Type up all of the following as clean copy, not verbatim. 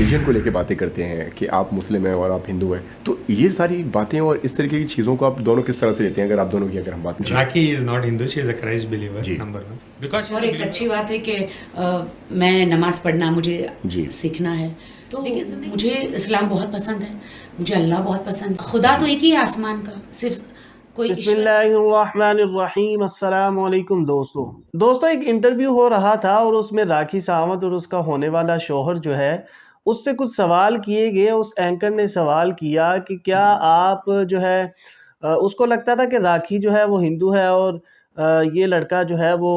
Religion کو لے کے باتیں کرتے ہیں کہ آپ مسلم ہیں اور آپ ہندو ہیں، تو یہ ساری باتیں اور اس طریقے کی چیزوں کو آپ دونوں کس طرح سے لیتے ہیں؟ اگر آپ دونوں کی اگر ہم بات کریں. Rakhi is not Hindu, she is a Christ believer, جی. Number one. بیکاز اور ایک اچھی بات ہے کہ میں نماز پڑھنا مجھے جی. سیکھنا ہے. تو مجھے اسلام بہت پسند ہے، مجھے اللہ بہت پسند ہے. خدا تو ایک ہی ہے آسمان کا، صرف کوئی بسم اللہ الرحمن الرحیم. السلام علیکم دوستو ایک انٹرویو ہو رہا تھا اور اس میں راکھی ساونت اور اس کا ہونے والا شوہر جو ہے اس سے کچھ سوال کیے گئے. اس اینکر نے سوال کیا کہ کیا آپ جو ہے اس کو لگتا تھا کہ راکھی جو ہے وہ ہندو ہے اور یہ لڑکا جو ہے وہ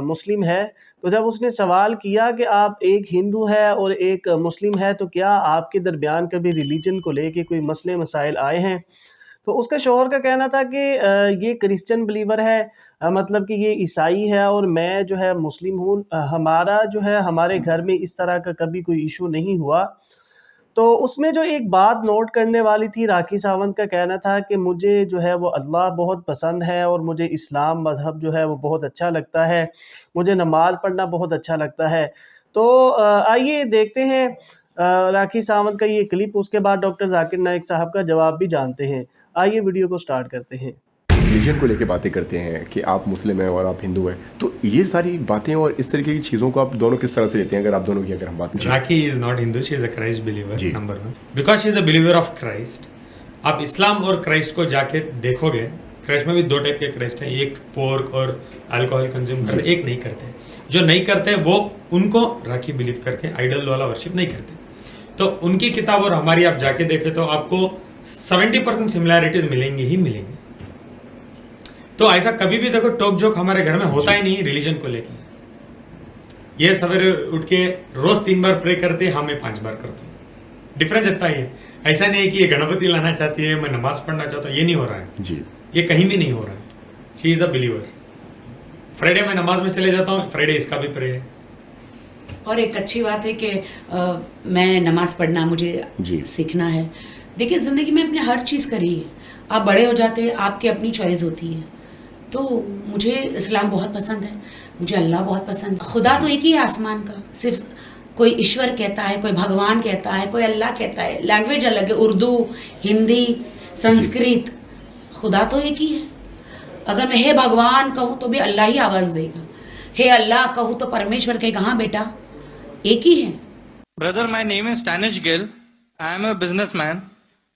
مسلم ہے. تو جب اس نے سوال کیا کہ آپ ایک ہندو ہے اور ایک مسلم ہے تو کیا آپ کے درمیان کبھی ریلیجن کو لے کے کوئی مسئلے مسائل آئے ہیں، تو اس کا شوہر کا کہنا تھا کہ یہ کرسچن بلیور ہے، مطلب کہ یہ عیسائی ہے اور میں جو ہے مسلم ہوں. ہمارا جو ہے ہمارے گھر میں اس طرح کا کبھی کوئی ایشو نہیں ہوا. تو اس میں جو ایک بات نوٹ کرنے والی تھی، راکھی ساونت کا کہنا تھا کہ مجھے جو ہے وہ اللہ بہت پسند ہے اور مجھے اسلام مذہب جو ہے وہ بہت اچھا لگتا ہے، مجھے نماز پڑھنا بہت اچھا لگتا ہے. تو آئیے دیکھتے ہیں راکھی ساونت کا یہ کلپ، اس کے بعد ڈاکٹر ذاکر نائک صاحب کا جواب بھی جانتے ہیں. آئیے ویڈیو کو سٹارٹ کرتے ہیں. ریلیجن کو لے کے باتیں کرتے ہیں کہ آپ مسلم ہیں اور آپ ہندو ہیں، تو یہ ساری باتیں اور اس طریقے کی چیزوں کو آپ دونوں کس طرح سے لیتے ہیں؟ اگر آپ دونوں کی اگر ہم بات کریں. Rakhi is not Hindu, she is a Christ believer, جی. Number one. Because she is a believer of Christ. آپ اسلام اور کرائسٹ کو جا کے دیکھو گے، کرائسٹ میں بھی دو ٹائپ کے کرائسٹ ہیں، ایک پورک اور الکوہل کنزیوم کرتے، ایک نہیں کرتے. جو نہیں کرتے وہ ان کو راکھی بلیو کرتے ہیں، آئیڈل والا ورشپ نہیں کرتے. تو ان کی کتاب اور ہماری آپ جا کے دیکھیں تو آپ کو 70% سملیرٹیز ملیں گی ہی ملیں گی. تو ایسا کبھی بھی دیکھو ٹوک جوک ہمارے گھر میں ہوتا ہی نہیں ریلیجن کو لے کے. یہ سویرے اٹھ کے روز 3 بار پرے کرتے، ہاں میں 5 بار کرتا ہوں. ڈفرینس اتنا ہی ہے. ایسا نہیں ہے کہ یہ گنپتی لانا چاہتی ہے، میں نماز پڑھنا چاہتا ہوں، یہ نہیں ہو رہا ہے. جی. یہ کہیں بھی نہیں ہو رہا ہے. شی از اے بلیور. فرائیڈے میں نماز میں چلے جاتا ہوں، فرائیڈے اس کا بھی پرے ہے. اور ایک اچھی بات ہے کہ میں نماز پڑھنا مجھے سیکھنا ہے. دیکھیے زندگی میں اپنے ہر چیز کری ہے، آپ بڑے ہو جاتے ہیں، آپ کی اپنی چوائس ہوتی ہے. تو مجھے اسلام بہت پسند ہے، مجھے اللہ بہت پسند ہے. خدا تو ایک ہی ہے آسمان کا، صرف کوئی ایشور کہتا ہے، کوئی بھگوان کہتا ہے، کوئی اللہ کہتا ہے. لینگویج الگ ہے، اردو، ہندی، سنسکرت. خدا تو ایک ہی ہے. اگر میں ہے بھگوان کہوں تو بھی اللہ ہی آواز دے گا، ہے اللہ کہوں تو پرمیشور کہے گا ہاں بیٹا ایک ہی ہے. Brother, my name is Stanish Gill. I am a businessman,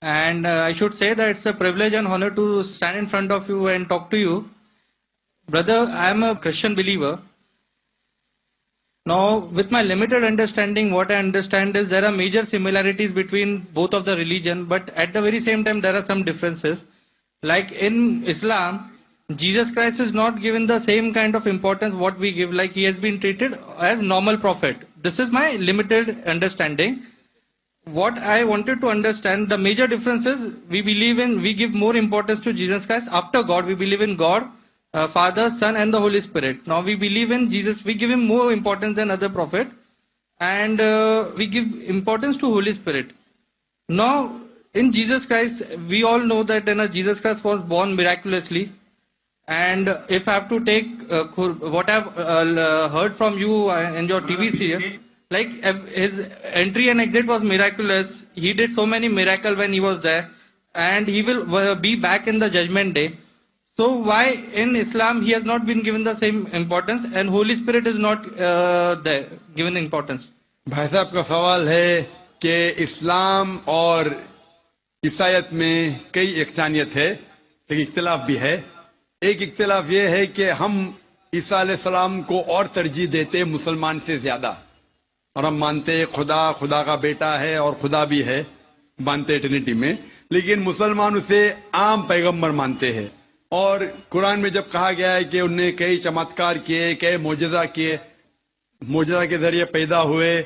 and I should say that it's a privilege and honor to stand in front of you and talk to you. Brother, I am a Christian believer. Now, with my limited understanding, what I understand is there are major similarities between both of the religion, but at the very same time, there are some differences. Like in Islam, Jesus Christ is not given the same kind of importance what we give, like he has been treated as normal prophet. This is my limited understanding. What I wanted to understand, the major difference is we give more importance to Jesus Christ after God. We believe in God, Father, Son and the Holy Spirit. Now we believe in Jesus, we give him more importance than other prophet, and we give importance to Holy Spirit. Now in Jesus Christ, we all know that Jesus Christ was born miraculously. And if I have to take what I've heard from you in your TV serial, like his entry and exit was miraculous. He did so many miracles when he was there, and he will be back in the judgment day. So why in Islam he has not been given the same importance, and Holy Spirit is not given importance? بھائی صاحب کا سوال ہے کہ اسلام اور عیسائیت میں کئی یکسانیت ہے لیکن اختلاف بھی ہے. ایک اختلاف یہ ہے کہ ہم عیسیٰ علیہ السلام کو اور ترجیح دیتے مسلمان سے زیادہ، اور ہم مانتے خدا کا بیٹا ہے اور خدا بھی ہے، مانتے ٹرینٹی میں. لیکن مسلمان اسے عام پیغمبر مانتے ہیں. اور قرآن میں جب کہا گیا ہے کہ انہوں نے کئی چمتکار کیے، کئی معجزہ کیے، معجزہ کے ذریعے پیدا ہوئے،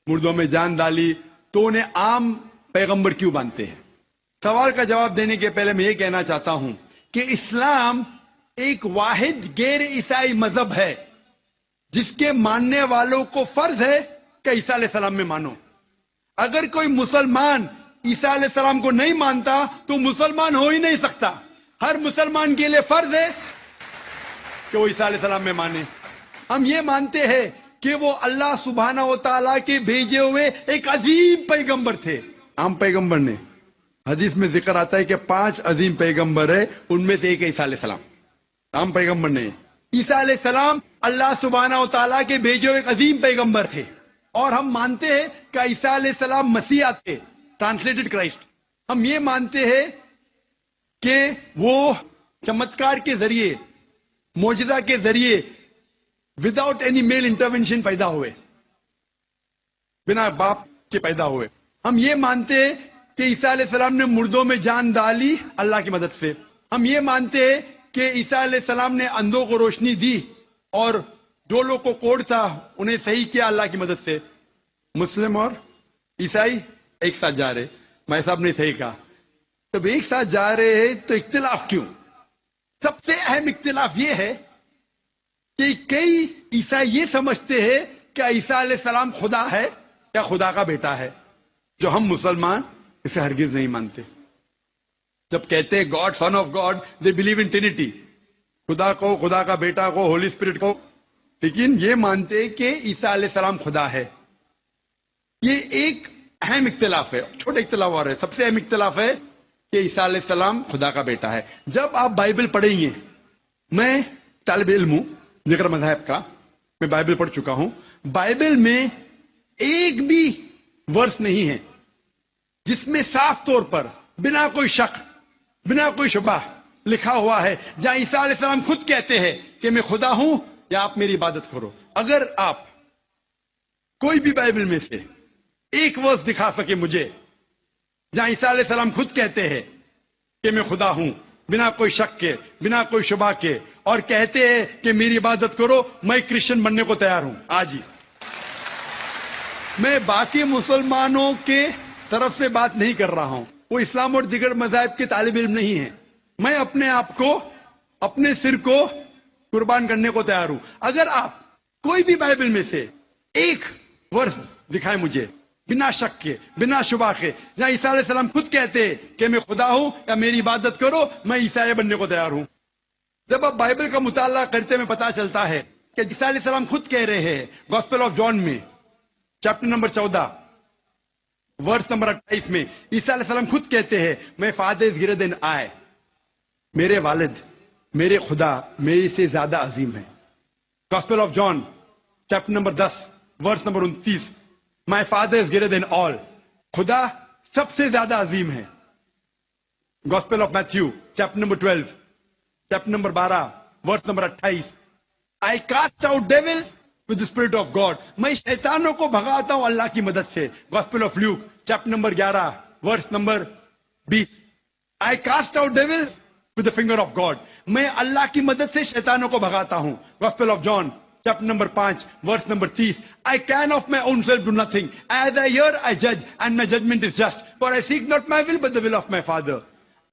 مردوں میں جان ڈالی، تو انہیں عام پیغمبر کیوں مانتے ہیں؟ سوال کا جواب دینے کے پہلے میں یہ کہنا چاہتا ہوں کہ اسلام ایک واحد غیر عیسائی مذہب ہے جس کے ماننے والوں کو فرض ہے کہ عیسیٰ علیہ السلام میں مانو. اگر کوئی مسلمان عیسیٰ علیہ السلام کو نہیں مانتا تو مسلمان ہو ہی نہیں سکتا. ہر مسلمان کے لیے فرض ہے کہ وہ عیسیٰ علیہ السلام میں مانے. ہم یہ مانتے ہیں کہ وہ اللہ سبحانہ و تعالیٰ کے بھیجے ہوئے ایک عظیم پیغمبر تھے. عام پیغمبر نے حدیث میں ذکر آتا ہے کہ 5 عظیم پیغمبر ہے، ان میں سے ایک عیسیٰ علیہ السلام. عام پیغمبر نے عیسیٰ علیہ السلام اللہ سبحانہ و تعالیٰ کے بھیجے ہوئے ایک عظیم پیغمبر تھے، اور ہم مانتے ہیں کہ عیسیٰ علیہ السلام مسیح تھے، ٹرانسلیٹڈ کرائسٹ. ہم یہ مانتے ہیں کہ وہ چمتکار کے ذریعے، معجزہ کے ذریعے، وداؤٹ اینی میل انٹرونشن پیدا ہوئے، بنا باپ کے پیدا ہوئے. ہم یہ مانتے ہیں کہ عیسیٰ علیہ السلام نے مردوں میں جان ڈالی اللہ کی مدد سے. ہم یہ مانتے ہیں کہ عیسیٰ علیہ السلام نے اندھوں کو روشنی دی، اور جو لوگ کو کوڑ تھا انہیں صحیح کیا اللہ کی مدد سے. مسلم اور عیسائی ایک ساتھ جا رہے، میں صاحب نے صحیح کہا. جب ایک ساتھ جا رہے ہیں تو اختلاف کیوں؟ سب سے اہم اختلاف یہ ہے کہ کئی عیسائی یہ سمجھتے ہیں کہ عیسیٰ علیہ السلام خدا ہے یا خدا کا بیٹا ہے، جو ہم مسلمان اسے ہرگز نہیں مانتے. جب کہتے ہیں God, son of God, they believe in Trinity, خدا کو، خدا کا بیٹا کو، ہولی اسپرٹ کو، لیکن یہ مانتے کہ عیسیٰ علیہ السلام خدا ہے. یہ ایک اہم اختلاف ہے. چھوٹے اختلاف اور ہے، سب سے اہم اختلاف ہے کہ عیسیٰ علیہ السلام خدا کا بیٹا ہے. جب آپ بائبل پڑھیں گے، میں طالب علم ہوں ذکر مذہب کا، میں بائبل پڑھ چکا ہوں. بائبل میں ایک بھی ورس نہیں ہے جس میں صاف طور پر بنا کوئی شک، بنا کوئی شبہ لکھا ہوا ہے جہاں عیسیٰ علیہ السلام خود کہتے ہیں کہ میں خدا ہوں یا آپ میری عبادت کرو. اگر آپ کوئی بھی بائبل میں سے ایک ورس دکھا سکے مجھے جہاں عیسیٰ علیہ السلام خود کہتے ہیں کہ میں خدا ہوں بنا کوئی شک کے، بنا کوئی شبہ کے، اور کہتے ہیں کہ میری عبادت کرو، میں کرسچن بننے کو تیار ہوں آج ہی. میں باقی مسلمانوں کے طرف سے بات نہیں کر رہا ہوں، وہ اسلام اور دیگر مذاہب کے طالب علم نہیں ہیں. میں اپنے آپ کو، اپنے سر کو قربان کرنے کو تیار ہوں. اگر آپ کوئی بھی بائبل میں سے ایک ورس دکھائیں مجھے بنا شک کے، بنا شبہ کے، جہاں عیسیٰ علیہ السلام خود کہتے ہیں کہ میں خدا ہوں یا میری عبادت کرو، میں عیسائی بننے کو تیار ہوں. جب آپ بائبل کا مطالعہ کرتے میں پتا چلتا ہے کہ عیسیٰ علیہ السلام خود کہہ رہے ہیں گاسپل آف جان میں چیپٹر نمبر 14 ورس نمبر 28 میں، عیسیٰ علیہ السلام خود کہتے ہیں میں فادر از گریٹر دین آئی، میرے والد، میرے خدا میرے سے زیادہ عظیم ہے. Gospel of John chapter number 10 verse number 29، my father is greater than all, خدا سب سے زیادہ عظیم ہے. Gospel of Matthew chapter number 12 chapter number 12 verse number 28، I cast out devils with the spirit of God, میں شیطانوں کو بھگاتا ہوں اللہ کی مدد سے. Gospel of Luke chapter number 11 verse number 20، I cast out devils with the finger of God, میں اللہ کی مدد سے شیطانوں کو بھگاتا ہوں. Gospel of John chapter number 5 verse number 30، I can of my own self do nothing. As I hear, I judge, and my judgment is just. For I seek not my will, but the will of my Father.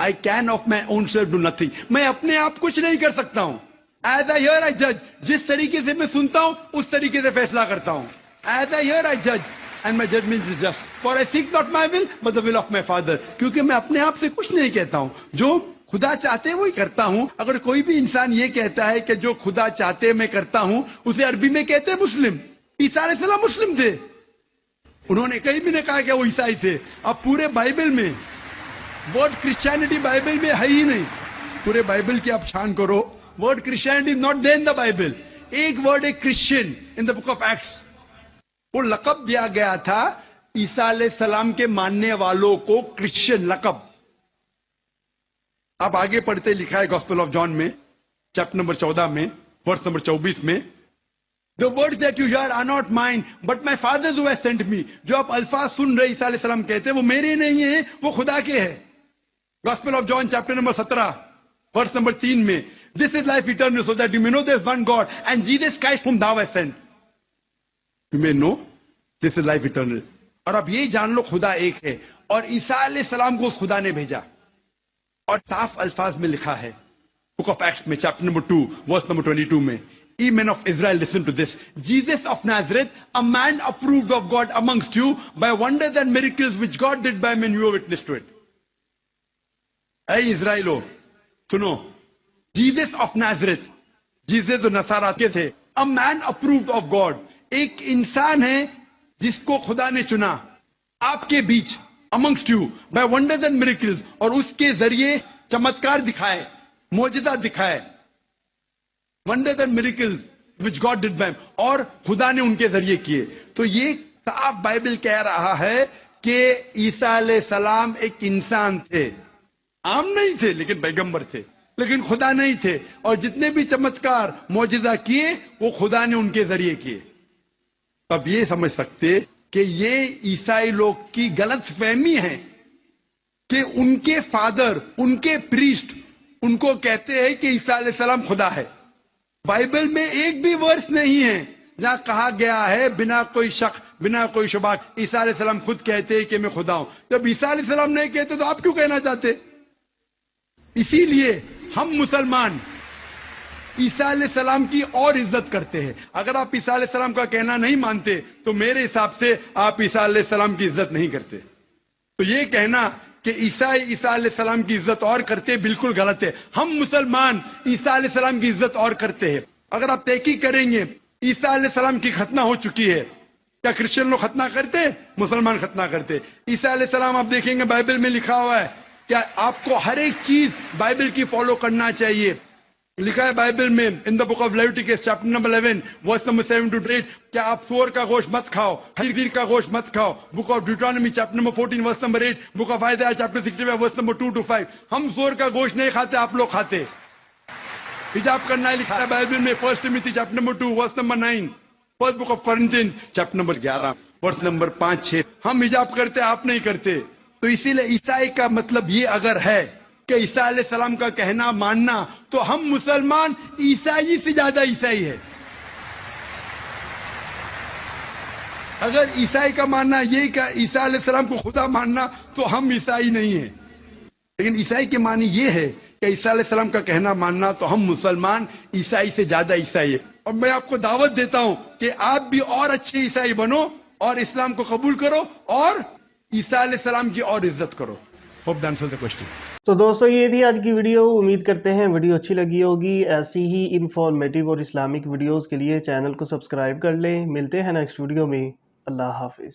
I can of my own self do nothing. میں اپنے آپ کچھ نہیں کر سکتا ہوں. As I hear, I judge. جس طریقے سے میں سنتا ہوں اس طریقے سے فیصلہ کرتا ہوں. As I hear, I judge, and my judgment is just. For I seek not my will, but the will of my Father. کیونکہ میں اپنے آپ سے کچھ نہیں کہتا ہوں، جو خدا چاہتے وہی کرتا ہوں. اگر کوئی بھی انسان یہ کہتا ہے کہ جو خدا چاہتے میں کرتا ہوں، اسے عربی میں کہتے ہیں مسلم. عیسیٰ علیہ السلام مسلم تھے، انہوں نے کہیں بھی نہیں کہا کہ وہ عیسائی تھے. اب پورے بائبل میں ورڈ کرسچینٹی بائبل میں ہے ہی نہیں. پورے بائبل کی آپ چھان کرو، word Christianity not there in the Bible. ایک ورڈ ہے Christian in the book of acts. وہ لقب دیا گیا تھا عیسیٰ علیہ السلام کے ماننے والوں کو، کرسچین لقب. آپ آگے پڑھتے لکھا ہے گاسپل آف جان میں چیپٹر نمبر 14 میں ورس نمبر 24 میں، The words that you hear are not mine, but my Father who has sent me. جو آپ الفاظ سن رہے عیسیٰ علیہ السلام کہتے ہیں وہ میرے نہیں ہیں، وہ خدا کے ہیں. Gospel of John chapter number 17 verse number 3 میں، This is life eternal, so that you may know there is one God and Jesus Christ whom thou hast sent. You may know this is life eternal. اور اب یہ جان لو خدا ایک ہے، اور عیسیٰ علیہ السلام کو اس خدا نے بھیجا. اور صاف الفاظ میں لکھا ہے بک آف ایکٹس میں چیپٹر نمبر 2 ورس نمبر 22 میں، Ye men of Israel, listen to this. Jesus of Nazareth, a man approved of God amongst you by wonders and miracles which God did by men, you are witness to it. Hey Israelo, suno. Jesus of Nazareth, Jesus جو نصارہ کے تھے, a man approved of God, ایک انسان ہے جس کو خدا نے چنا آپ کے بیچ amongst you by wonders and miracles, اور اس کے ذریعے چمتکار دکھائے, معجزہ دکھائے, wonders and miracles which God did by him, اور خدا نے ان کے ذریعے کیے. تو یہ صاف بائبل کہہ رہا ہے کہ عیسیٰ علیہ السلام ایک انسان تھے, عام نہیں تھے لیکن پیغمبر تھے, لیکن خدا نہیں تھے, اور جتنے بھی چمتکار معجزہ کیے وہ خدا نے ان کے ذریعے کیے. اب یہ سمجھ سکتے کہ یہ عیسائی لوگ کی غلط فہمی ہے کہ ان کے فادر, ان کے پریسٹ ان کو کہتے ہیں کہ عیسیٰ علیہ السلام خدا ہے. بائبل میں ایک بھی ورس نہیں ہے جہاں کہا گیا ہے بنا کوئی شک, بنا کوئی شبہ, عیسیٰ علیہ السلام خود کہتے ہیں کہ میں خدا ہوں. جب عیسیٰ علیہ السلام نہیں کہتے تو آپ کیوں کہنا چاہتے؟ اسی لیے ہم مسلمان عیسیٰ علیہ السلام کی اور عزت کرتے ہیں. اگر آپ عیسیٰ علیہ السلام کا کہنا نہیں مانتے تو میرے حساب سے آپ عیسیٰ علیہ السلام کی عزت نہیں کرتے. تو یہ کہنا کہ عیسیٰ علیہ السلام کی عزت اور کرتے بالکل غلط ہے. ہم مسلمان عیسیٰ علیہ السلام کی عزت اور کرتے ہیں. اگر آپ تحقیق کریں گے عیسیٰ علیہ السلام کی ختنہ ہو چکی ہے, کیا کرسچن لوگ ختنہ کرتے؟ مسلمان ختنہ کرتے. عیسیٰ علیہ السلام آپ دیکھیں گے بائبل میں لکھا ہوا ہے کہ آپ کو ہر ایک چیز بائبل کی فالو کرنا چاہیے. لکھا ہے بائبل میں in the book of Leviticus chapter number 11 verse number 7 to 8 کہ آپ سور کا گوشت مت کھاؤ, خنزیر کا گوشت مت کھاؤ. Book of Deuteronomy chapter number 14 verse number 8, book of Isaiah chapter 65 verse number 2 to 5. ہم سور کا گوشت نہیں کھاتے, آپ لوگ کھاتے. حجاب کرنا ہے لکھا ہے بائبل میں 1 Timothy chapter number 2 verse number 9, first book of Corinthians chapter number 11 verse number 5-6. ہم حجاب کرتے, آپ نہیں کرتے. تو اسی لیے عیسائی کا مطلب یہ اگر ہے کہ عیسیٰ علیہ السلام کا کہنا ماننا, تو ہم مسلمان عیسائی سے زیادہ عیسائی ہے. اگر عیسائی کا ماننا یہ کہ عیسیٰ علیہ السلام کو خدا ماننا تو ہم عیسائی نہیں ہیں. لیکن عیسائی کے معنی یہ ہے کہ عیسیٰ علیہ السلام کا کہنا ماننا تو ہم مسلمان عیسائی سے زیادہ عیسائی ہے. اور میں آپ کو دعوت دیتا ہوں کہ آپ بھی اور اچھے عیسائی بنو اور اسلام کو قبول کرو اور عیسیٰ علیہ السلام کی اور عزت کرو. Hope that answers the question. تو دوستو یہ تھی آج کی ویڈیو. امید کرتے ہیں ویڈیو اچھی لگی ہوگی. ایسی ہی انفارمیٹیو اور اسلامک ویڈیوز کے لیے چینل کو سبسکرائب کر لیں. ملتے ہیں نیکسٹ ویڈیو میں. اللہ حافظ.